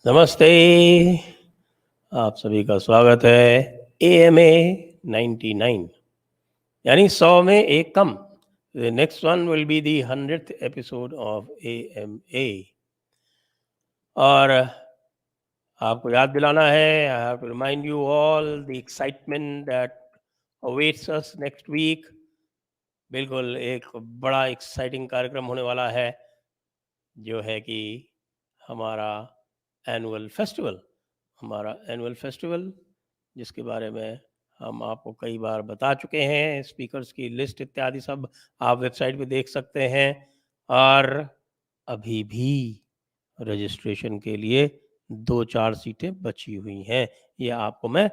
नमस्ते। आप सभी का स्वागत है AMA 99 यानी 100 में एक कम। The next one will be the 100th episode of AMA। और आपको याद दिलाना है, I have to remind you all the excitement that awaits us next week। बिल्कुल एक बड़ा एक्साइटिंग कार्यक्रम होने वाला है, जो है कि हमारा एनुअल फेस्टिवल जिसके बारे में हम आपको कई बार बता चुके हैं। स्पीकर्स की लिस्ट इत्यादि सब आप वेबसाइट पे देख सकते हैं। और अभी भी रजिस्ट्रेशन के लिए 2-4 सीटें बची हुई हैं। ये आपको मैं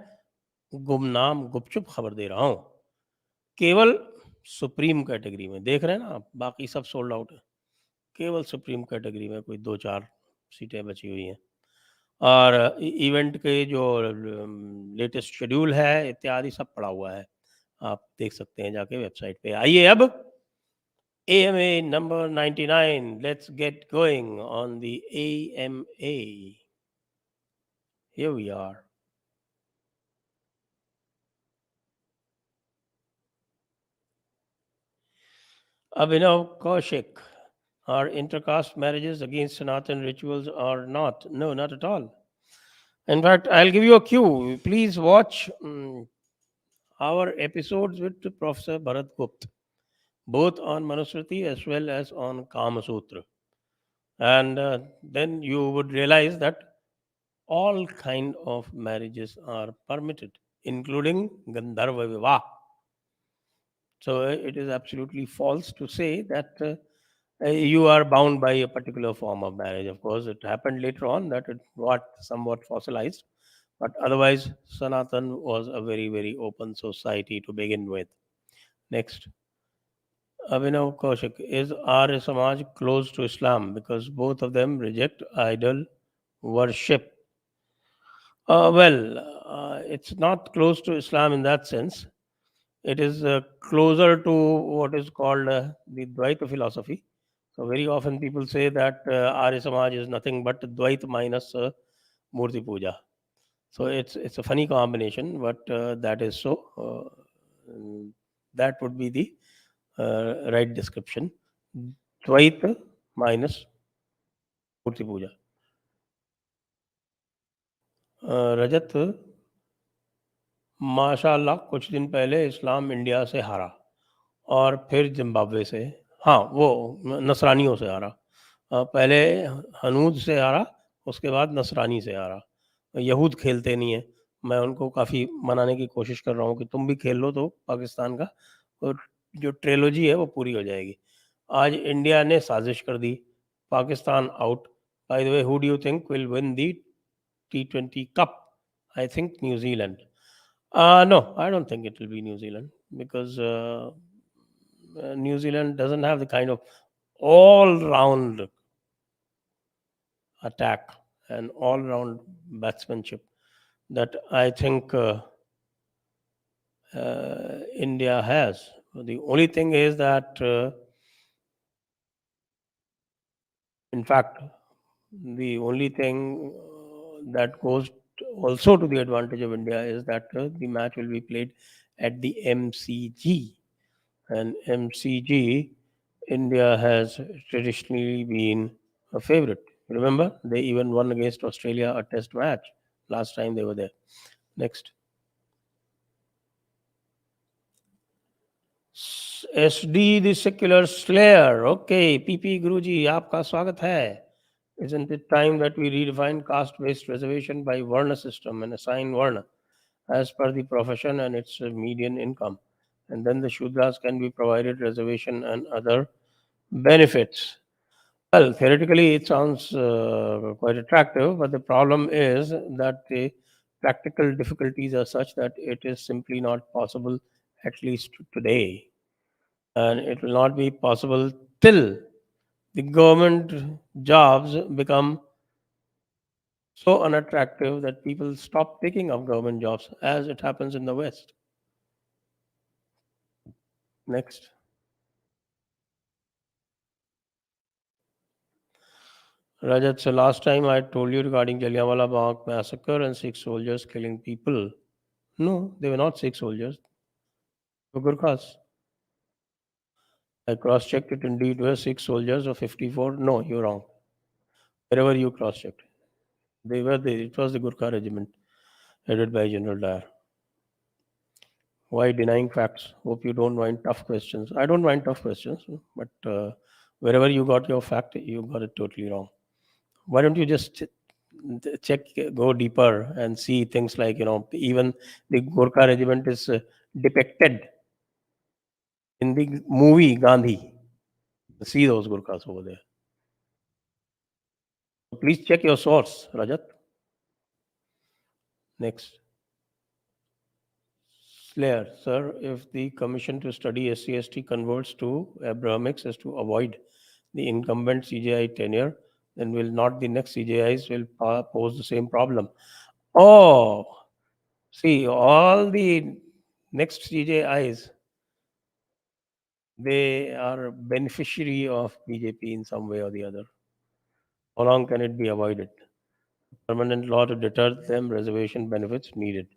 गुमनाम गुपचुप खबर दे रहा हूँ। केवल सुप्रीम कैटेगरी में देख रहे हैं ना आप, बाकी सब सोल्ड आउट है। केवल सुप्रीम कैटेगरी में कोई 2-4 सीटें बची हुई हैं। और इवेंट के जो लेटेस्ट शेड्यूल है इत्यादि सब पड़ा हुआ है, आप देख सकते हैं जाके वेबसाइट पे। आइए अब AMA number 99, let's get going on the AMA। Here we are. Abhinav Kaushik, are intercaste marriages against Sanatan rituals or not? No, not at all. In fact, I'll give you a cue. Please watch our episodes with Professor Bharat Gupta, both on Manusmriti as well as on Kama Sutra. And then you would realize that all kind of marriages are permitted, including Gandharva Vivah. So it is absolutely false to say that you are bound by a particular form of marriage. Of course, it happened later on that it got somewhat fossilized, but otherwise, Sanatan was a very, very open society to begin with. Next, Abhinav Kaushik, is Arya Samaj close to Islam because both of them reject idol worship? It's not close to Islam in that sense. It is closer to what is called the Dvaita philosophy. So very often people say that Arya Samaj is nothing but Dvaita minus Murti Puja. So it's a funny combination, but that is so. That would be the right description. Dvaita minus Murti Puja. रजत, माशाल्लाह कुछ दिन पहले इस्लाम India से हारा और फिर Zimbabwe से। हाँ, वो नसरानियों से हारा। पहले हनूद से हारा, उसके बाद नसरानी से हारा। यहूद खेलते नहीं हैं। मैं उनको काफ़ी मनाने की कोशिश कर रहा हूँ कि तुम भी खेल लो तो पाकिस्तान का और जो ट्रिलॉजी है वो पूरी हो जाएगी। आज इंडिया ने साजिश कर दी, Pakistan out. By the way, who do you think will win the T20 Cup? I think New Zealand. No, I don't think it will be New Zealand because New Zealand doesn't have the kind of all-round attack and all-round batsmanship that I think India has. The only thing is that, in fact, the only thing that goes also to the advantage of India is that the match will be played at the MCG. And MCG, India has traditionally been a favorite. Remember, they even won against Australia a test match last time they were there. Next. SD the secular slayer. Okay, PP Guruji, आपका स्वागत है. Isn't it time that we redefine caste-based reservation by Varna system and assign Varna as per the profession and its median income? And then the Shudras can be provided reservation and other benefits. Well, theoretically, it sounds quite attractive, but the problem is that the practical difficulties are such that it is simply not possible, at least today. And it will not be possible till the government jobs become so unattractive that people stop taking up government jobs, as it happens in the West. Next. Rajat, so last time I told you regarding Jallianwala Bagh massacre and six soldiers killing people. No, they were not six soldiers. They were Gurkhas. I cross-checked it. Indeed, were six soldiers of 54. No, you're wrong. Wherever you cross-checked, they were the. It was the Gurkha regiment headed by General Dyer. Why denying facts? Hope you don't mind tough questions. I don't mind tough questions, but wherever you got your fact, you got it totally wrong. Why don't you just check, go deeper, and see things like, even the Gurkha regiment is depicted in the movie Gandhi. See those Gurkhas over there. So please check your source, Rajat. Next. Slayer, sir, if the commission to study SCST converts to Abrahamics as to avoid the incumbent CJI tenure, then will not the next CJIs will pose the same problem? Oh, see, all the next CJIs, they are beneficiary of BJP in some way or the other. How long can it be avoided? Permanent law to deter them, reservation benefits needed.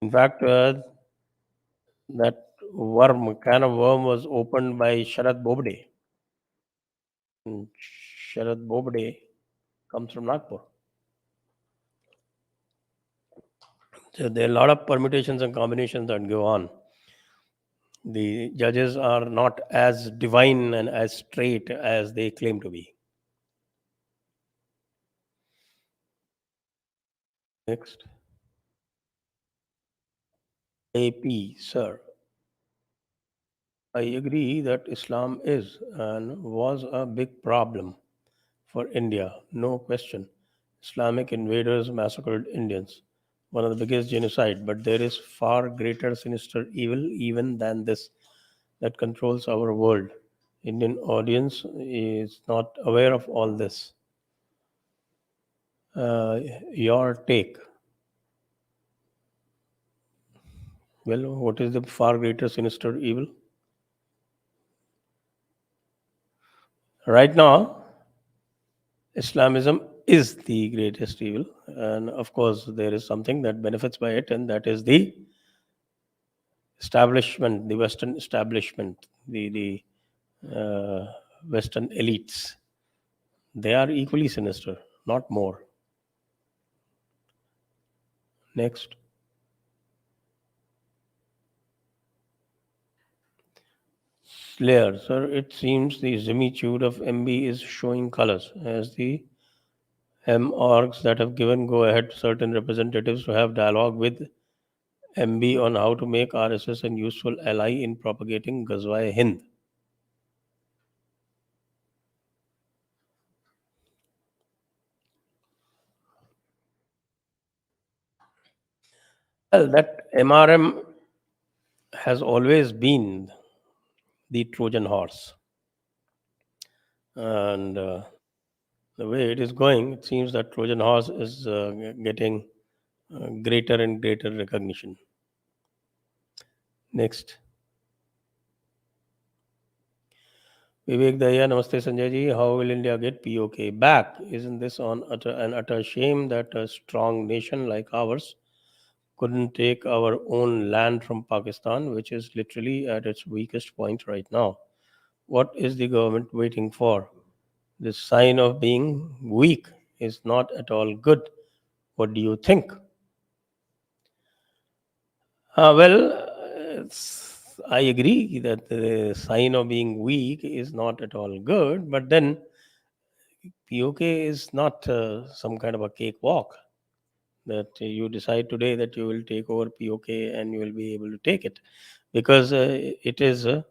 In fact, that can of worm was opened by Sharad Bobde. And Sharad Bobde comes from Nagpur. So there are a lot of permutations and combinations that go on. The judges are not as divine and as straight as they claim to be. Next. AP, sir. I agree that Islam is and was a big problem for India, no question. Islamic invaders massacred Indians, one of the biggest genocide, but there is far greater sinister evil even than this that controls our world. Indian audience is not aware of all this. Uh, your take. Well, what is the far greater sinister evil? Right now, Islamism is the greatest evil, and of course, there is something that benefits by it, and that is the establishment, the Western establishment, the Western elites. They are equally sinister, not more. Next. Slayer, sir, it seems the similitude of MB is showing colors as the M orgs that have given go ahead to certain representatives to have dialogue with MB on how to make RSS an useful ally in propagating Ghazwa Hind. Well, that MRM has always been the Trojan horse. And the way it is going, it seems that Trojan horse is getting greater and greater recognition. Next. Vivek Daya, Namaste Sanjay ji. How will India get POK back? Isn't this an utter shame that a strong nation like ours couldn't take our own land from Pakistan, which is literally at its weakest point right now? What is the government waiting for? This sign of being weak is not at all good. What do you think? I agree that the sign of being weak is not at all good, but then POK is not some kind of a cakewalk that you decide today that you will take over POK and you will be able to take it because it is a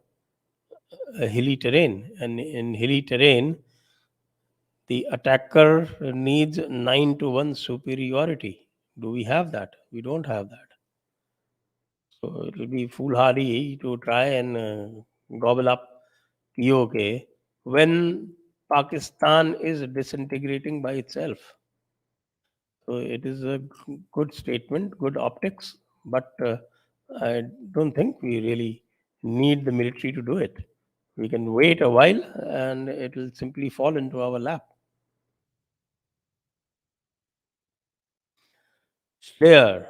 hilly terrain, and in hilly terrain, the attacker needs 9-1 superiority. Do we have that? We don't have that. So it will be foolhardy to try and gobble up POK when Pakistan is disintegrating by itself. So it is a good statement, good optics, but I don't think we really need the military to do it. We can wait a while and it will simply fall into our lap. There.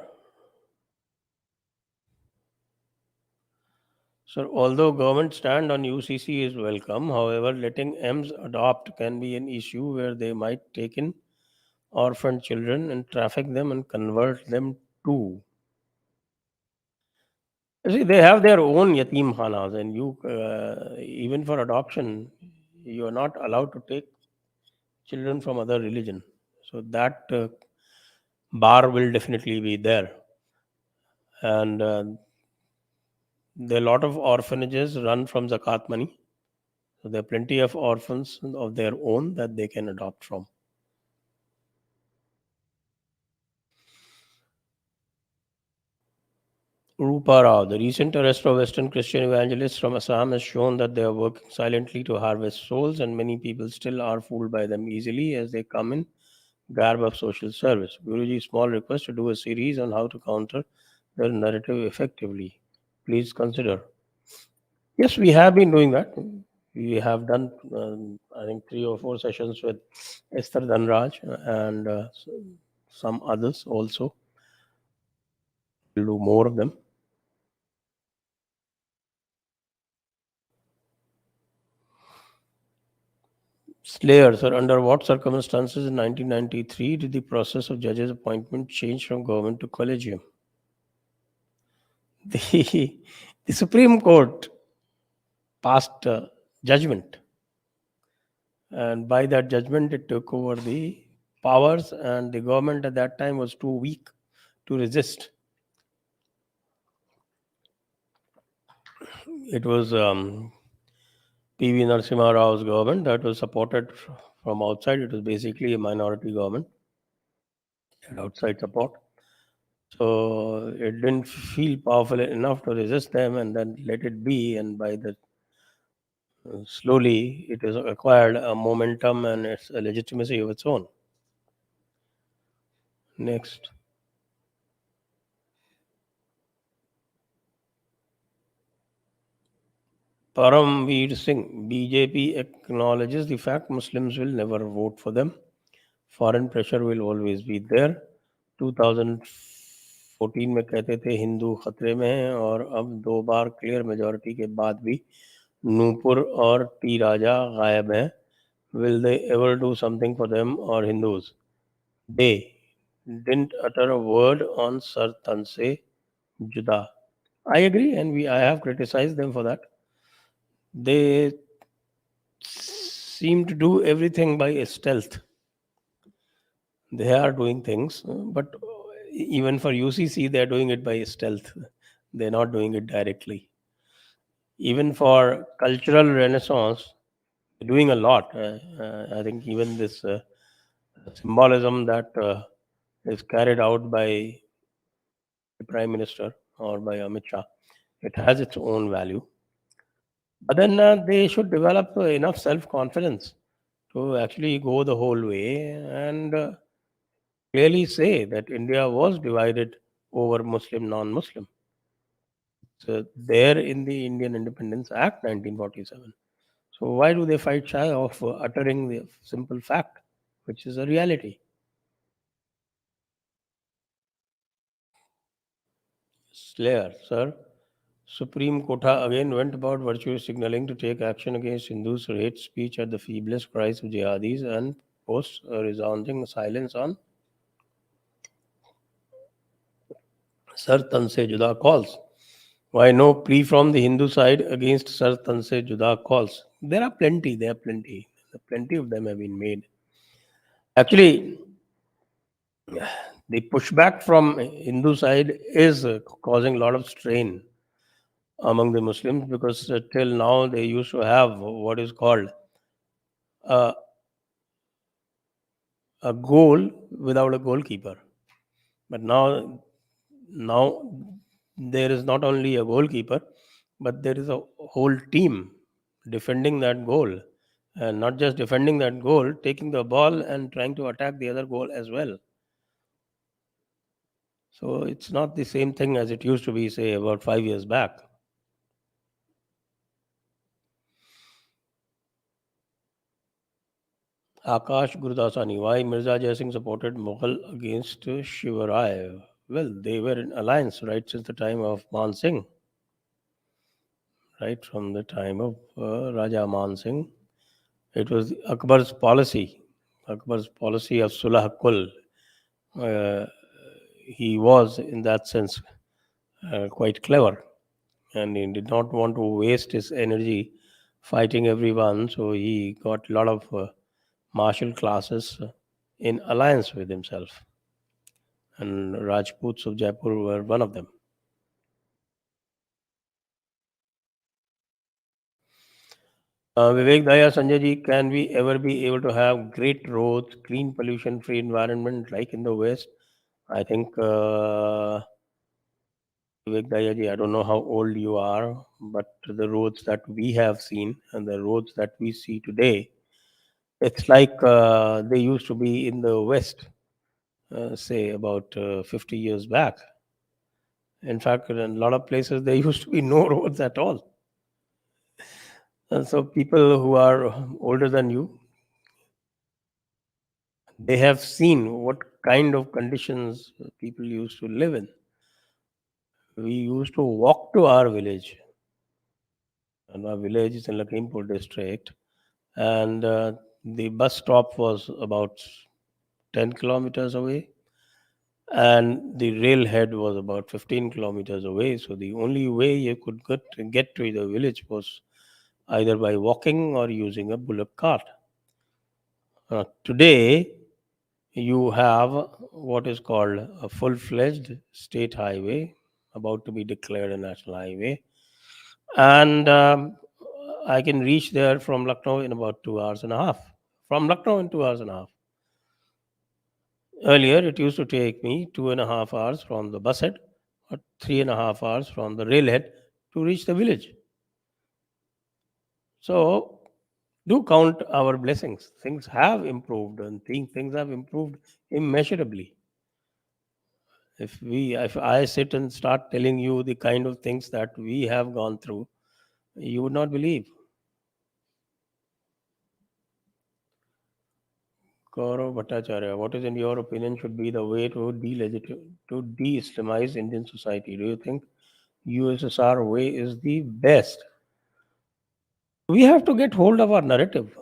So, although government stand on UCC is welcome, however, letting M's adopt can be an issue where they might take in orphan children and traffic them and convert them too. You see, they have their own yatim khanas, and even for adoption, you are not allowed to take children from other religion. So that bar will definitely be there, and there are a lot of orphanages run from zakat money. So there are plenty of orphans of their own that they can adopt from. Rupa Rao, the recent arrest of Western Christian evangelists from Assam has shown that they are working silently to harvest souls, and many people still are fooled by them easily as they come in garb of social service. Guruji's small request to do a series on how to counter their narrative effectively. Please consider. Yes, we have been doing that. We have done, I think, 3 or 4 sessions with Esther Dhanraj and some others also. We'll do more of them. Slayer, sir, under what circumstances in 1993 did the process of judges' appointment change from government to collegium? The, the Supreme Court passed judgment, and by that judgment, it took over the powers, and the government at that time was too weak to resist. It was PV Narasimha Rao's government that was supported from outside. It was basically a minority government, had outside support. So it didn't feel powerful enough to resist them and then let it be. And by the slowly, it has acquired a momentum and it's a legitimacy of its own. Next, Paramveer Singh, BJP acknowledges the fact Muslims will never vote for them. Foreign pressure will always be there. 2014 में कहते थे हिंदू खतरे में हैं और अब 2 बार clear majority के बाद भी नूपुर और टी राजा गायब हैं. Will they ever do something for them or Hindus? They didn't utter a word on Sir Tanse Juda. I agree, and I have criticized them for that. They seem to do everything by stealth. They are doing things, but even for UCC, they are doing it by stealth. They're not doing it directly. Even for cultural renaissance, they're doing a lot. I think even this symbolism that is carried out by the Prime Minister or by Amit Shah, it has its own value. But then they should develop enough self confidence to actually go the whole way and clearly say that India was divided over Muslim, non Muslim. So there in the Indian Independence Act 1947. So why do they fight shy of uttering the simple fact, which is a reality? Slayer, sir. Supreme Kotha again went about virtue signaling to take action against Hindus for hate speech at the feeblest cries of jihadis and posts a resounding silence on Sir Tanse Juda calls. Why no plea from the Hindu side against Sir Tanse Juda calls? There are plenty, there are plenty. Plenty of them have been made. Actually, the pushback from Hindu side is causing a lot of strain among the Muslims because till now they used to have what is called a, a goal without a goalkeeper. But now there is not only a goalkeeper, but there is a whole team defending that goal. And not just defending that goal, taking the ball and trying to attack the other goal as well. So it's not the same thing as it used to be, say, about 5 years back. Akash Gurdasani, why Mirza Jaisingh supported Mughal against Shivarai? Well, they were in alliance right since the time of Man Singh, right from the time of Raja Man Singh. It was Akbar's policy of Sulah Kul. Uh, he was, in that sense, quite clever, and he did not want to waste his energy fighting everyone, so he got a lot of martial classes in alliance with himself, and Rajputs of Jaipur were one of them. Vivek Daya, Sanjay ji, can we ever be able to have great roads, clean, pollution-free environment like in the West? I think, Vivek Daya ji, I don't know how old you are, but the roads that we have seen and the roads that we see today, it's like they used to be in the West, say about 50 years back. In fact, in a lot of places, there used to be no roads at all. And so people who are older than you, they have seen what kind of conditions people used to live in. We used to walk to our village, and our village is in Lakhimpur district, and the bus stop was about 10 kilometers away, and the railhead was about 15 kilometers away. So the only way you could get to the village was either by walking or using a bullock cart. Today, you have what is called a full-fledged state highway, about to be declared a national highway, and I can reach there from Lucknow in about 2 hours and a half. From Lucknow in 2 hours and a half. Earlier, it used to take me 2.5 hours from the bus head, or 3.5 hours from the railhead to reach the village. So, do count our blessings. Things have improved, and things have improved immeasurably. If I sit and start telling you the kind of things that we have gone through, you would not believe. Gaurav Bhattacharya, what is in your opinion should be the way to de-Islamize Indian society? Do you think USSR way is the best? We have to get hold of our narrative.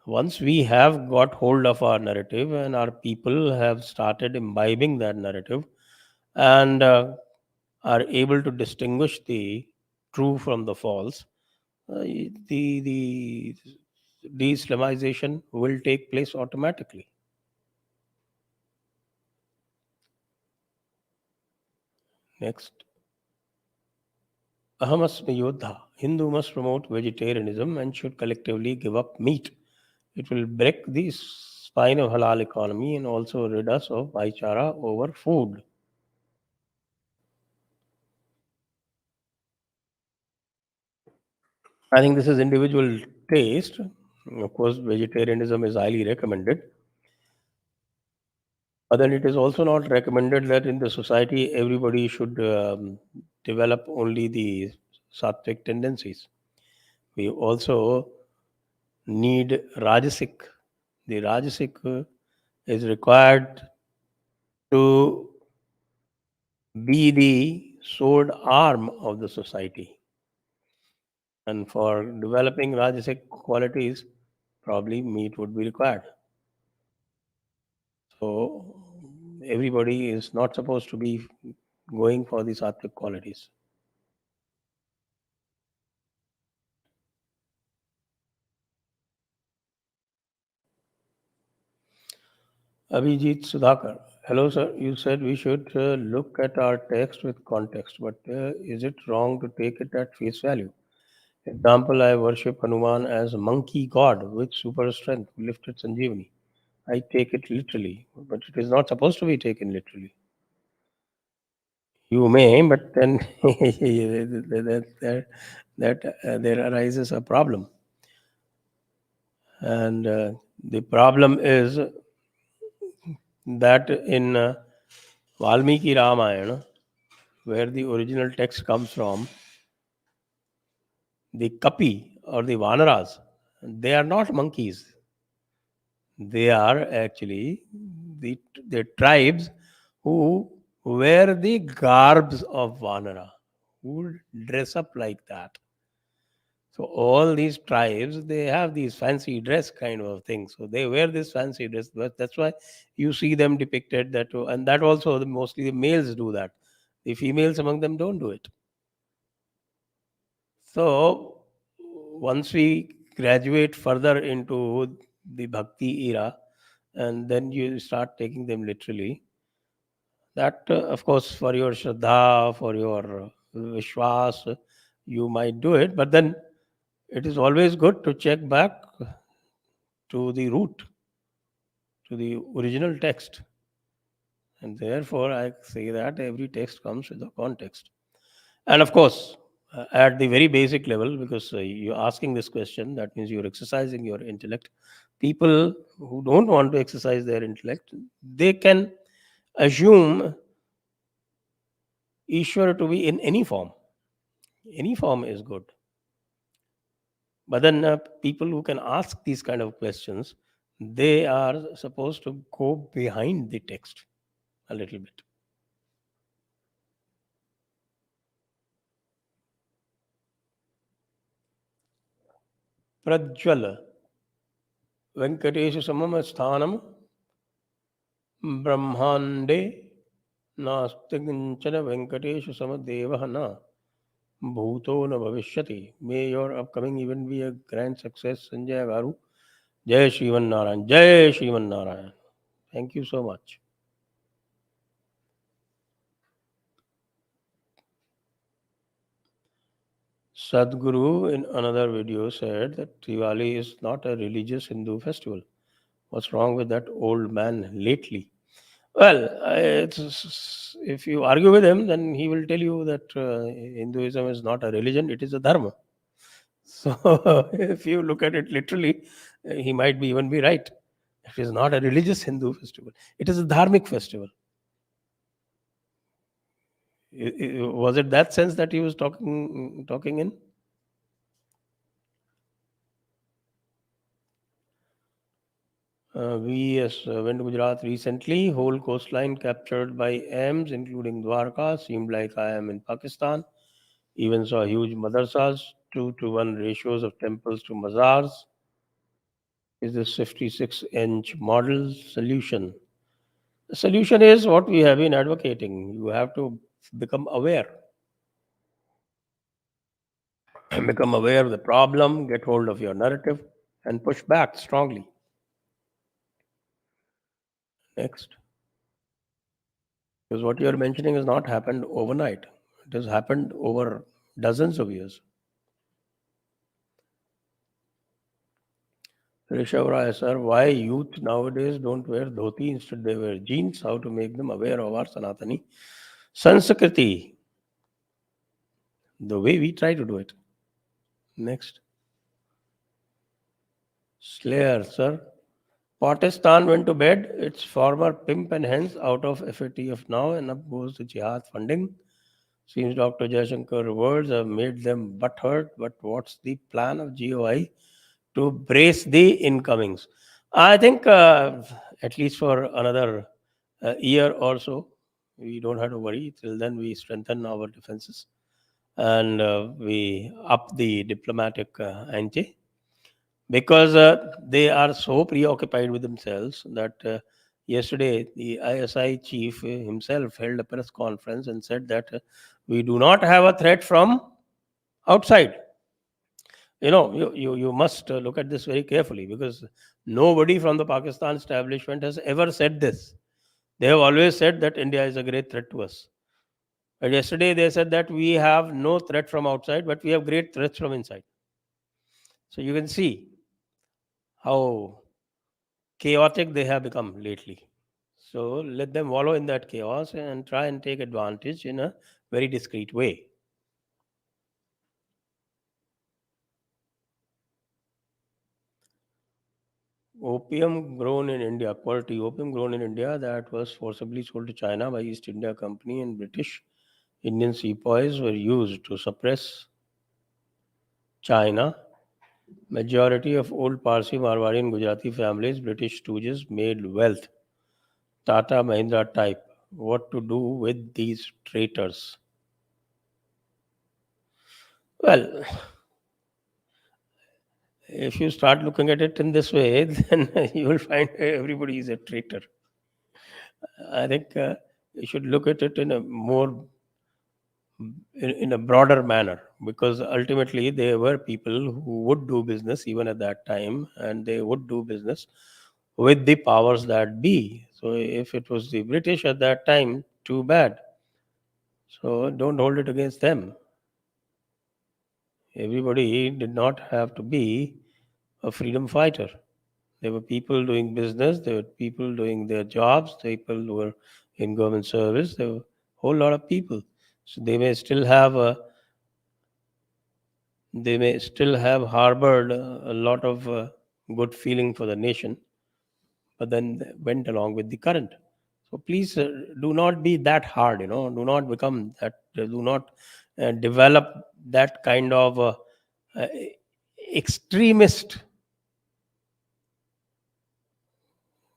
Once we have got hold of our narrative and our people have started imbibing that narrative and are able to distinguish the true from the false, the de-Islamization will take place automatically. Next, Ahamas Yodha. Hindu must promote vegetarianism and should collectively give up meat. It will break the spine of halal economy and also rid us of bhaichara over food. I think this is individual taste. Of course, vegetarianism is highly recommended. But then it is also not recommended that in the society everybody should develop only the sattvic tendencies. We also need Rajasic. The Rajasic is required to be the sword arm of the society. And for developing Rajasic qualities, probably meat would be required. So everybody is not supposed to be going for the sattvic qualities. Abhijit Sudhakar. Hello, sir. You said we should look at our text with context, but is it wrong to take it at face value? Example, I worship Hanuman as a monkey god with super strength who lifted Sanjeevani. I take it literally, but it is not supposed to be taken literally. You may, but then there arises a problem. And the problem is that in Valmiki Ramayana, where the original text comes from, the Kapi or the Vanaras, they are not monkeys. They are actually the, the tribes who wear the garbs of Vanara, who dress up like that. So all these tribes, they have these fancy dress kind of things. So they wear this fancy dress. That's why you see them depicted that, and that also mostly the males do that. The females among them don't do it. So once we graduate further into the bhakti era, and then you start taking them literally, that of course for your shraddha, for your vishwas, you might do it, but then it is always good to check back to the root, to the original text. And therefore, I say that every text comes with a context. And of course, at the very basic level, because you're asking this question, that means you're exercising your intellect. People who don't want to exercise their intellect, they can assume Ishwar to be in any form. Any form is good. But then people who can ask these kind of questions, they are supposed to go behind the text a little bit. Prajwal Venkatesh समम स्थानम ब्रह्मांडे नास्ति किंचन वेंकटेश सम देवः न भूतो न भविष्यति. May your upcoming event be a grand success, Sanjay Garu. Jai Shriman Narayan. Jai Shriman Narayan. Thank you so much. Sadhguru in another video said that Diwali is not a religious Hindu festival. What's wrong with that old man lately? Well, if you argue with him, then he will tell you that Hinduism is not a religion, it is a dharma. So, if you look at it literally, he might be even be right. It is not a religious Hindu festival, it is a dharmic festival. Was it that sense that he was talking in? We went to Gujarat recently. Whole coastline captured by AIMS, including Dwarka. Seemed like I am in Pakistan. Even saw huge madrasas, 2-to-1 ratios of temples to mazars. Is this 56-inch model solution? The solution is what we have been advocating. You have to become aware. Become aware of the problem, get hold of your narrative, and push back strongly. Next. Because what you are mentioning has not happened overnight, it has happened over dozens of years. Rishabh Rai, sir, why youth nowadays don't wear dhoti, instead they wear jeans? How to make them aware of our Sanatani Sanskriti? The way we try to do it. Next. Slayer, sir. Pakistan went to bed, its former pimp and hence out of FATF now, and up goes the jihad funding. Seems Dr. Jaishankar words have made them butthurt, but what's the plan of GOI to brace the incomings? I think at least for another year or so, we don't have to worry. Till then, we strengthen our defenses and we up the diplomatic ante, because they are so preoccupied with themselves that yesterday the ISI chief himself held a press conference and said that we do not have a threat from outside. You must look at this very carefully, because nobody from the Pakistan establishment has ever said this. They have always said that India is a great threat to us. But yesterday they said that we have no threat from outside, but we have great threats from inside. So you can see how chaotic they have become lately. So let them wallow in that chaos and try and take advantage in a very discreet way. Opium grown in India, quality opium grown in India that was forcibly sold to China by East India Company and British Indian sepoys were used to suppress China Majority of old Parsi, Marwari, and Gujarati families, British stooges, made wealth. Tata Mahindra type. What to do with these traitors? Well, if you start looking at it in this way, then you will find everybody is a traitor. I think you should look at it in a more in a broader manner, because ultimately there were people who would do business even at that time, and they would do business with the powers that be. So if it was the British at that time, too bad. So don't hold it against them. Everybody did not have to be a freedom fighter. There were people doing business, there were people doing their jobs, people who were in government service, there were a whole lot of people. So they may still have harbored a lot of good feeling for the nation, but then they went along with the current. So please do not be that hard, do not become that, do not develop that kind of uh, extremist,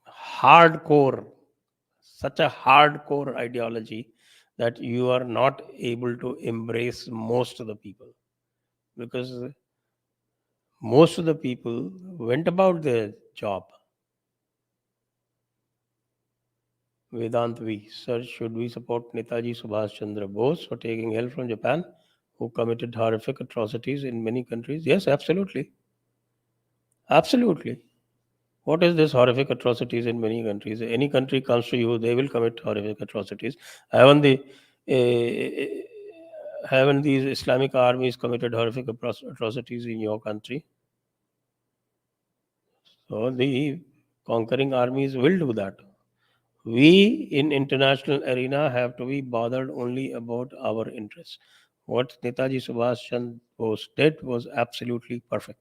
hardcore, such a hardcore ideology that you are not able to embrace most of the people, because most of the people went about their job. Vedant V. Sir, should we support Netaji Subhash Chandra Bose for taking help from Japan, who committed horrific atrocities in many countries? Yes, absolutely. Absolutely. What is this horrific atrocities in many countries? Any country comes to you, they will commit horrific atrocities. Haven't the haven't these Islamic armies committed horrific atrocities in your country? So the conquering armies will do that. We in international arena have to be bothered only about our interests. What Netaji Subhash Chandra Bose did was absolutely perfect.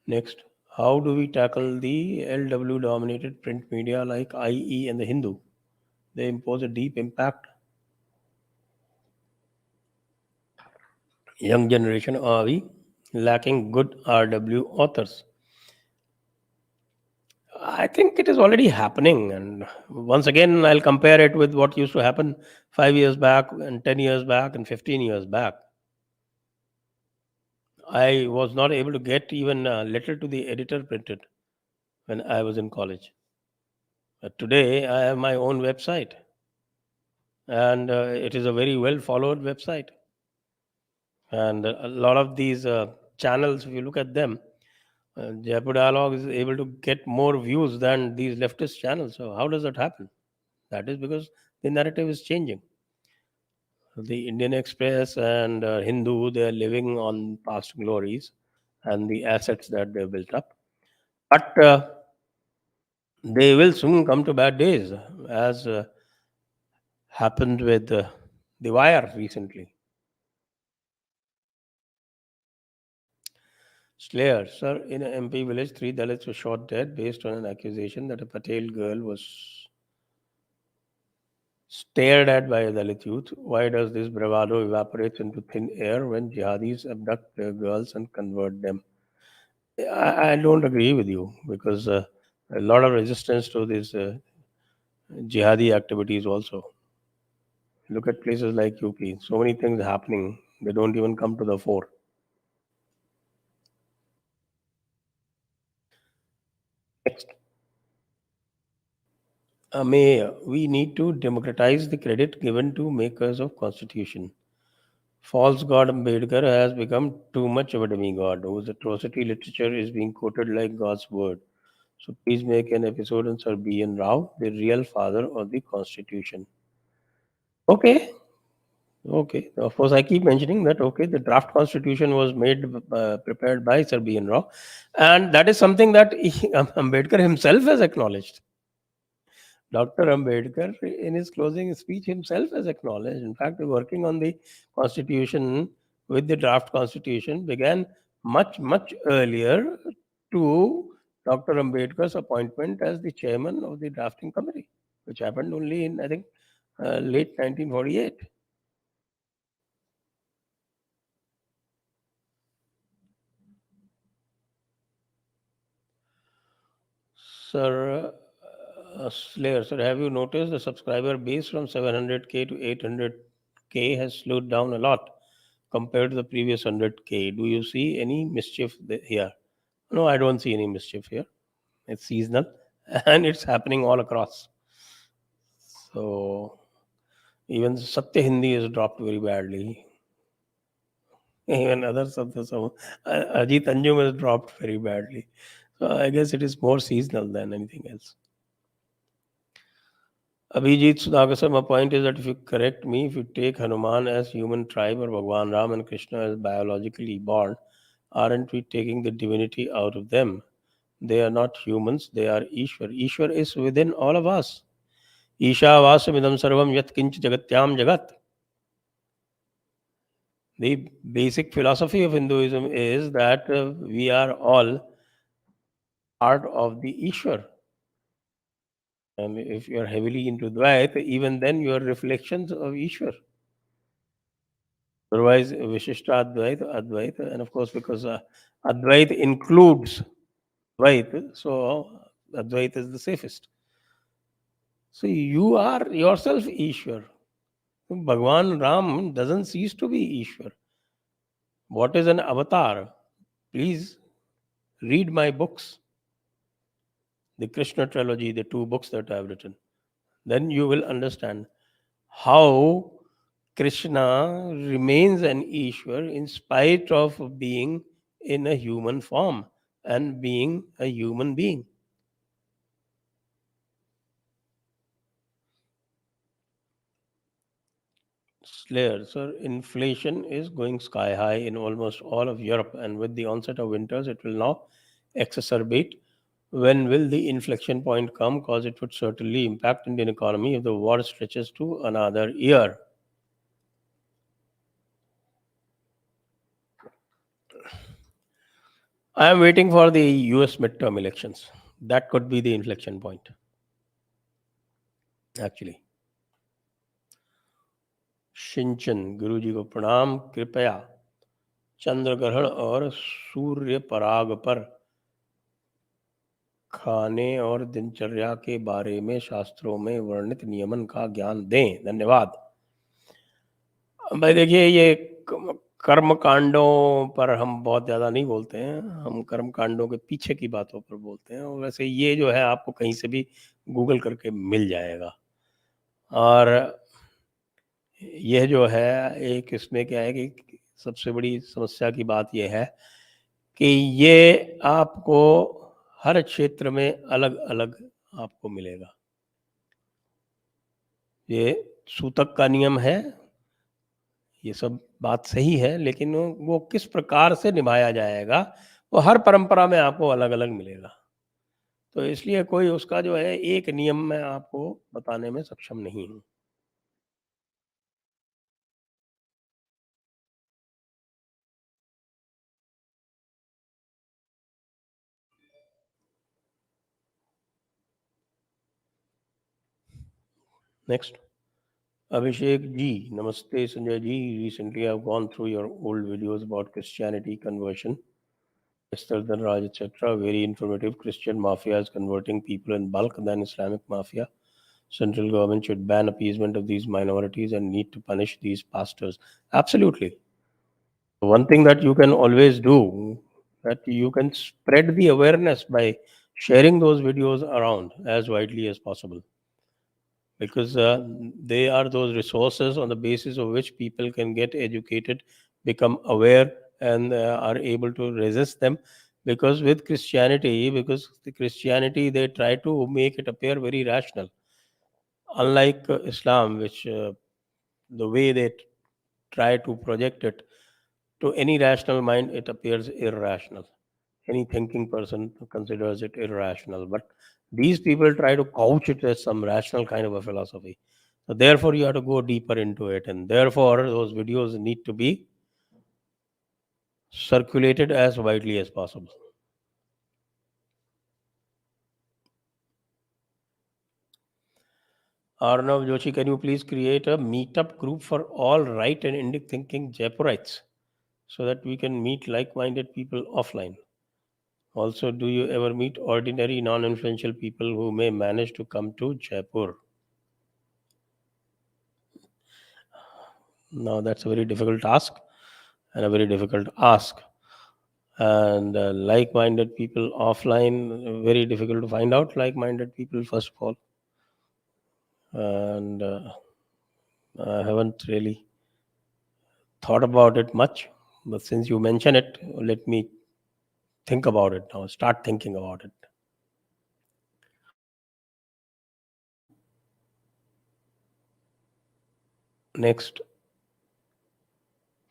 Next, how do we tackle the LW dominated print media like IE and the Hindu? They impose a deep impact. Young generation, are we lacking good RW authors? I think it is already happening. And once again, I'll compare it with what used to happen 5 years back, and 10 years back, and 15 years back. I was not able to get even a letter to the editor printed when I was in college. But today, I have my own website, and it is a very well followed website. And a lot of these channels, if you look at them, Jaipur Dialogue is able to get more views than these leftist channels. So, how does that happen? That is because the narrative is changing. The Indian Express and Hindu, they are living on past glories and the assets that they've built up. But they will soon come to bad days, as happened with The Wire recently. Slayer, sir, in an MP village, three Dalits were shot dead based on an accusation that a Patel girl was stared at by a Dalit youth. Why does this bravado evaporate into thin air when jihadis abduct their girls and convert them? I don't agree with you, because a lot of resistance to these jihadi activities also. Look at places like UP. So many things happening. They don't even come to the fore. Next, May we need to democratize the credit given to makers of constitution. False God Ambedkar has become too much of a demigod whose atrocity literature is being quoted like God's word. So please make an episode on Sir B. N. Rao, the real father of the constitution. Okay, okay. Of course, I keep mentioning that. Okay, the draft constitution was prepared by Sir B. N. Rao, and that is something that Ambedkar himself has acknowledged. Dr. Ambedkar, in his closing speech, himself has acknowledged. In fact, working on the constitution with the draft constitution began much, much earlier to Dr. Ambedkar's appointment as the chairman of the drafting committee, which happened only in, I think, late 1948. Sir, Slayer, sir, have you noticed the subscriber base from 700K to 800K has slowed down a lot compared to the previous 100K? Do you see any mischief here? No, I don't see any mischief here. It's seasonal and it's happening all across. So even Satya Hindi is dropped very badly. Even other Satya Ajit Anjum is dropped very badly. So I guess it is more seasonal than anything else. Abhijit Sudhakar, my point is that if you correct me, if you take Hanuman as human tribe or Bhagwan Ram and Krishna as biologically born, aren't we taking the divinity out of them? They are not humans, they are Ishwar. Ishwar is within all of us. Isha vasamidam sarvam yat kinch jagatyam jagat. The basic philosophy of Hinduism is that we are all part of the Ishwar. And if you are heavily into Dvaita, even then you are reflections of Ishwar. Otherwise, Vishishta Advaita, Advaita, and of course, because Advaita includes Dvaita, so Advaita is the safest. So you are yourself Ishwar. Bhagwan Ram doesn't cease to be Ishwar. What is an avatar? Please read my books, the Krishna trilogy, the two books that I have written. Then you will understand how Krishna remains an Ishwar in spite of being in a human form and being a human being. Slayer, sir, inflation is going sky high in almost all of Europe, and with the onset of winters, it will now exacerbate. When will the inflection point come? Because it would certainly impact Indian economy if the war stretches to another year. I am waiting for the US midterm elections. That could be the inflection point, actually. सिंचन गुरु जी को प्रणाम कृपया चंद्र ग्रहण और सूर्य पराग पर खाने और दिनचर्या के बारे में शास्त्रों में वर्णित नियमन का ज्ञान दें। धन्यवाद। भाई देखिए, ये कर्म कांडों पर हम बहुत ज़्यादा नहीं बोलते हैं, हम कर्म कांडों के पीछे की बातों पर बोलते हैं। और वैसे ये जो है आपको कहीं से भी गूगल करके मिल जाएगा। और यह जो है एक इसमें क्या है कि सबसे बड़ी समस्या की बात यह है कि ये आपको हर क्षेत्र में अलग-अलग आपको मिलेगा। ये सूतक का नियम है, ये सब बात सही है, लेकिन वो किस प्रकार से निभाया जाएगा, वो हर परंपरा में आपको अलग-अलग मिलेगा। तो इसलिए कोई उसका जो है एक नियम मैं आपको बताने में सक्षम नहीं हूँ। Next, Abhishek ji, Namaste Sanjay ji. Recently, I've gone through your old videos about Christianity conversion, Esther Raj, etc. Very informative. Christian mafia is converting people in bulk than Islamic mafia. Central government should ban appeasement of these minorities and need to punish these pastors. Absolutely. One thing that you can always do, that you can spread the awareness by sharing those videos around as widely as possible, because they are those resources on the basis of which people can get educated, become aware, and are able to resist them. Because with Christianity, because the Christianity, they try to make it appear very rational, unlike Islam, which the way they try to project it to any rational mind, it appears irrational. Any thinking person considers it irrational, but these people try to couch it as some rational kind of a philosophy. So therefore you have to go deeper into it, and therefore those videos need to be circulated as widely as possible. Arnav Joshi, can you please create a meetup group for all right and Indic thinking Jaipurites so that we can meet like minded people offline? Also, do you ever meet ordinary, non influential people who may manage to come to Jaipur? Now, that's a very difficult task and a very difficult ask. And like minded people offline, very difficult to find out like minded people, first of all. And I haven't really thought about it much. But since you mention it, let me think about it now, start thinking about it. Next,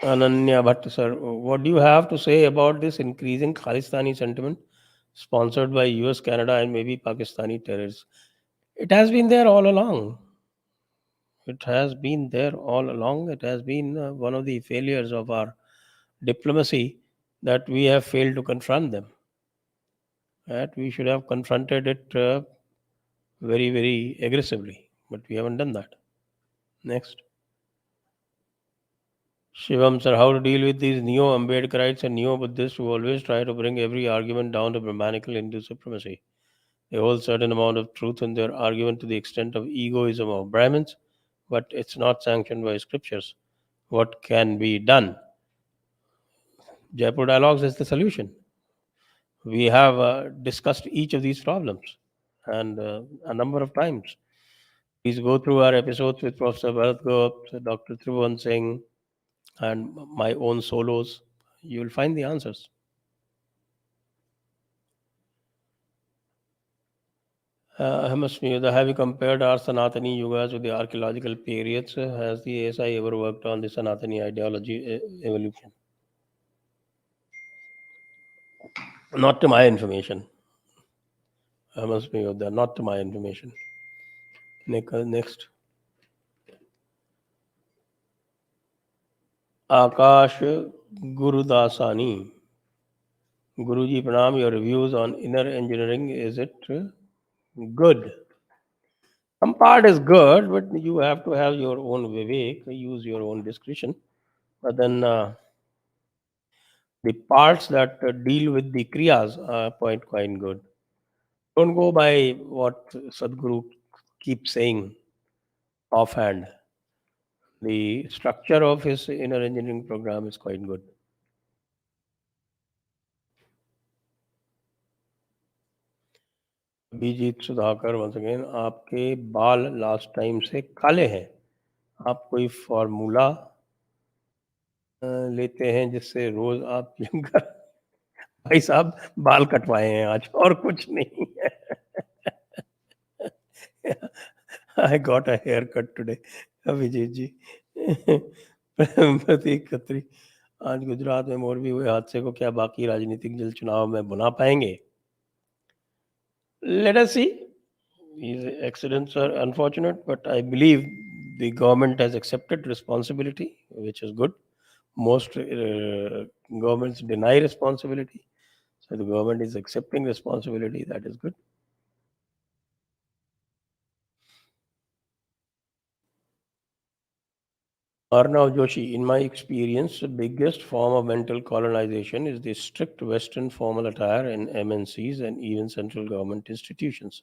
Ananya Bhatt, sir, what do you have to say about this increasing Khalistani sentiment sponsored by US, Canada, and maybe Pakistani terrorists? It has been there all along. It has been there all along. It has been one of the failures of our diplomacy that we have failed to confront them. That we should have confronted it very, very aggressively, but we haven't done that. Next. Shivam, sir, how to deal with these neo Ambedkarites and neo Buddhists who always try to bring every argument down to Brahmanical Hindu supremacy? They hold certain amount of truth in their argument to the extent of egoism of Brahmins, but it's not sanctioned by scriptures. What can be done? Jaipur Dialogues is the solution. We have discussed each of these problems and a number of times. Please go through our episodes with Professor Bharat, Dr. Tribhuvan Singh, and my own solos. You will find the answers. Have you compared our Sanatani Yugas with the archaeological periods? Has the ASI ever worked on the Sanatani ideology evolution? Not to my information. Not to my information. Next. Akash Gurudasani. Guruji Pranam, your reviews on inner engineering, is it good? Some part is good, but you have to have your own vivek, use your own discretion. But then the parts that deal with the kriyas are quite good. Don't go by what Sadhguru keeps saying offhand. The structure of his inner engineering program is quite good. Abhijeet Sudhakar once again, आपके बाल last time से काले हैं, आप कोई formula लेते हैं जिससे रोज आप जिम कर? भाई साहब, बाल कटवाए हैं आज और कुछ नहीं है. I got a haircut today, Abhijit जी. प्रतीक खत्री, आज गुजरात में मोरबी हुए हादसे को क्या बाकी राजनीतिक जल चुनाव में बुला पाएंगे? Let us see. These accidents are unfortunate, but I believe the government has accepted responsibility, which is good. Most governments deny responsibility, so the government is accepting responsibility. That is good. Arnav Joshi, in my experience, the biggest form of mental colonization is the strict Western formal attire in MNCs and even central government institutions.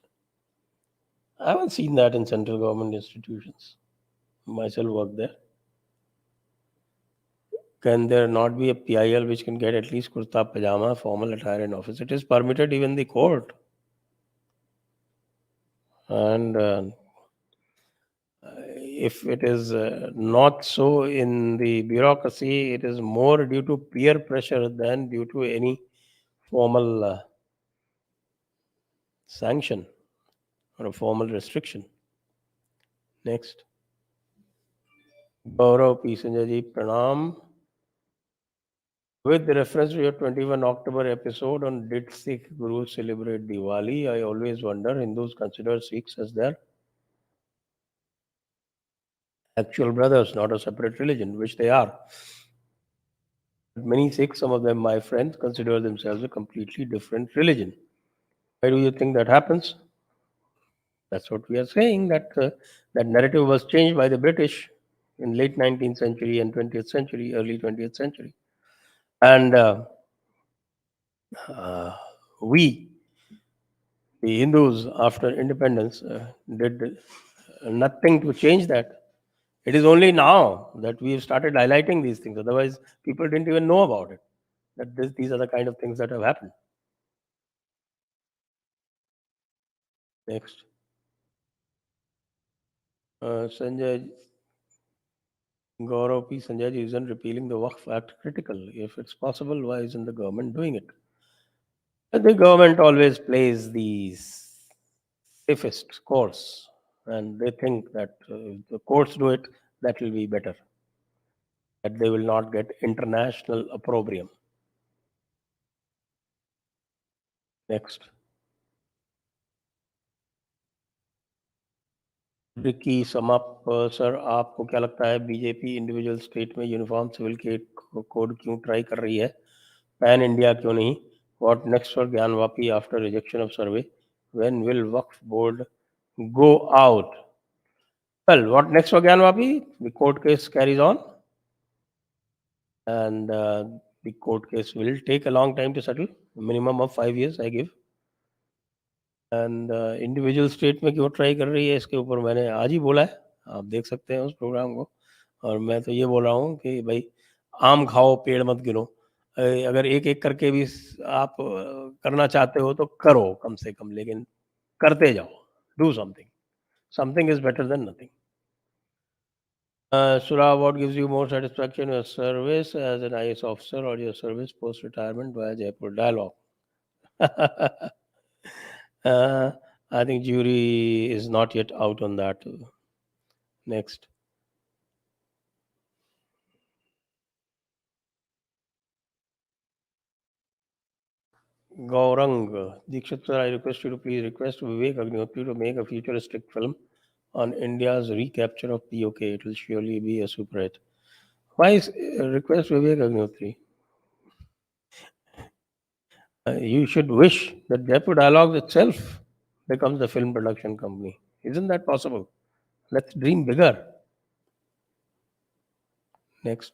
I haven't seen that in central government institutions. Myself worked there. Can there not be a PIL which can get at least kurta pajama formal attire in office? It is permitted even the court. And if it is not so in the bureaucracy, it is more due to peer pressure than due to any formal sanction or a formal restriction. Next. Gaurav P. Sanjay ji, Pranam. With reference to your 21 October episode on Did Sikh Gurus Celebrate Diwali, I always wonder Hindus consider Sikhs as their actual brothers, not a separate religion, which they are. But many Sikhs, some of them my friends, consider themselves a completely different religion. Why do you think that happens? That's what we are saying, that that narrative was changed by the British in late 19th century and 20th century, early 20th century. And uh, we, the Hindus, after independence, did nothing to change that. It is only now that we have started highlighting these things. Otherwise, people didn't even know about it. That these are the kind of things that have happened. Next, Sanjay Gaurav P. Sanjay ji, isn't repealing the Waqf Act critical? If it's possible, why isn't the government doing it? The government always plays the safest course, and they think that if the courts do it, that will be better. That they will not get international opprobrium. Next, की sum up sir आपको क्या लगता है BJP individual state में uniform civil code क्यों try कर रही है पैन इंडिया क्यों नहीं what next for Gyanvapi after rejection of survey when will Waqf board go out well what next for Gyanvapi the court case carries on and the court case will take a long time to settle minimum of 5 years I give and individual state में क्यों try कर रही है इसके ऊपर मैंने आज ही बोला है आप देख सकते हैं उस प्रोग्राम को और मैं तो ये बोल रहा हूँ कि भाई आम खाओ पेड़ मत गिनो अगर एक एक करके भी आप करना चाहते हो तो करो कम से कम लेकिन करते जाओ do something something is better than nothing Sura, what gives you more satisfaction, your service as an IS officer or your service post retirement via Jaipur dialogue? uh, I think jury is not yet out on that. Next, Gaurang Dixit sir, I request you to please request Vivek Agnihotri to make a futuristic film on India's recapture of POK. It will surely be a super hit. Why is request Vivek Agnihotri? You should wish that Jaipur Dialogues itself becomes the film production company. Isn't that possible? Let's dream bigger. Next,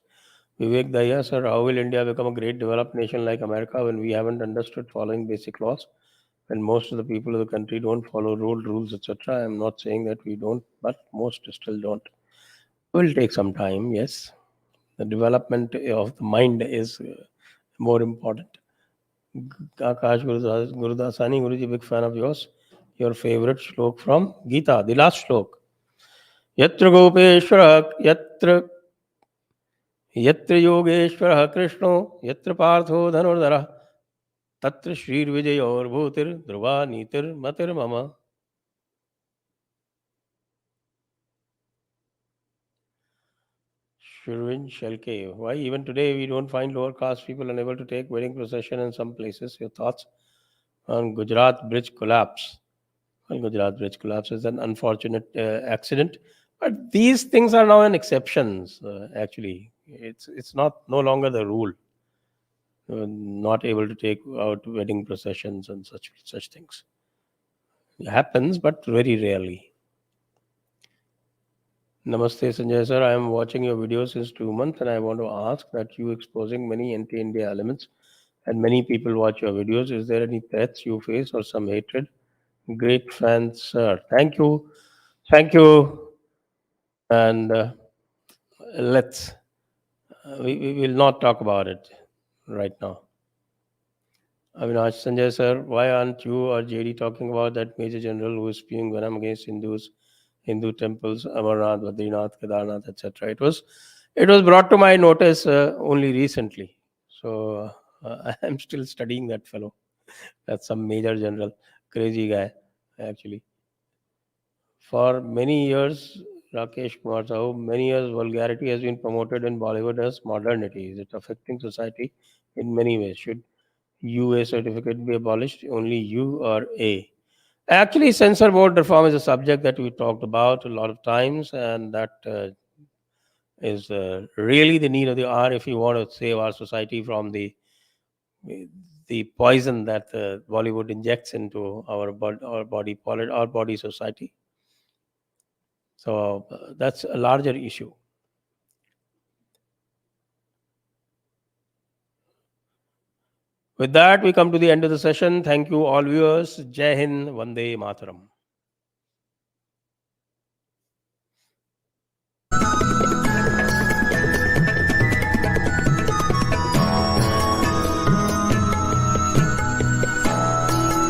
Vivek Daya, sir, how will India become a great developed nation like America when we haven't understood following basic laws? When most of the people of the country don't follow road rules, etc. I'm not saying that we don't, but most still don't. Will take some time, yes. The development of the mind is more important. Akash Gurudasani, Guruji, big fan of yours. Your favorite shlok from Gita, the last shlok. Yatra Gopeshwara, यत्र योगेश्वरः कृष्णो यत्र पार्थो धनुर्धरः तत्र श्रीर्विजयोर्भूतिर्ध्रुवा नीतिर्मतिर्मम Shurvin Shelke. Why even today we don't find lower caste people unable to take wedding procession in some places? Your thoughts on Gujarat bridge collapse? Well, Gujarat bridge collapse is an unfortunate accident, but these things are now an exceptions. Actually, it's not no longer the rule. Not able to take out wedding processions and such things. It happens, but very rarely. Namaste, Sanjay sir. I am watching your videos since 2 months, and I want to ask that you exposing many anti-India elements, and many people watch your videos. Is there any threats you face or some hatred? Great fans, sir. Thank you, and let's. We will not talk about it right now. Avinash Sanjay sir, why aren't you or JD talking about that Major General who is spewing venom against Hindus, Hindu temples, Amarnath, Badrinath, Kedarnath, etc.? It was brought to my notice only recently, so I am still studying that fellow. That's some Major General, crazy guy, actually. For many years, Rakesh Kumar Sahu, many years vulgarity has been promoted in Bollywood as modernity. Is it affecting society in many ways? Should UA certificate be abolished? Only U or A? Actually, censor board reform is a subject that we talked about a lot of times, and that is really the need of the hour if you want to save our society from the poison that Bollywood injects into our body society. So that's a larger issue. With that, we come to the end of the session. Thank you, all viewers. Jai Hind, Vande Mataram.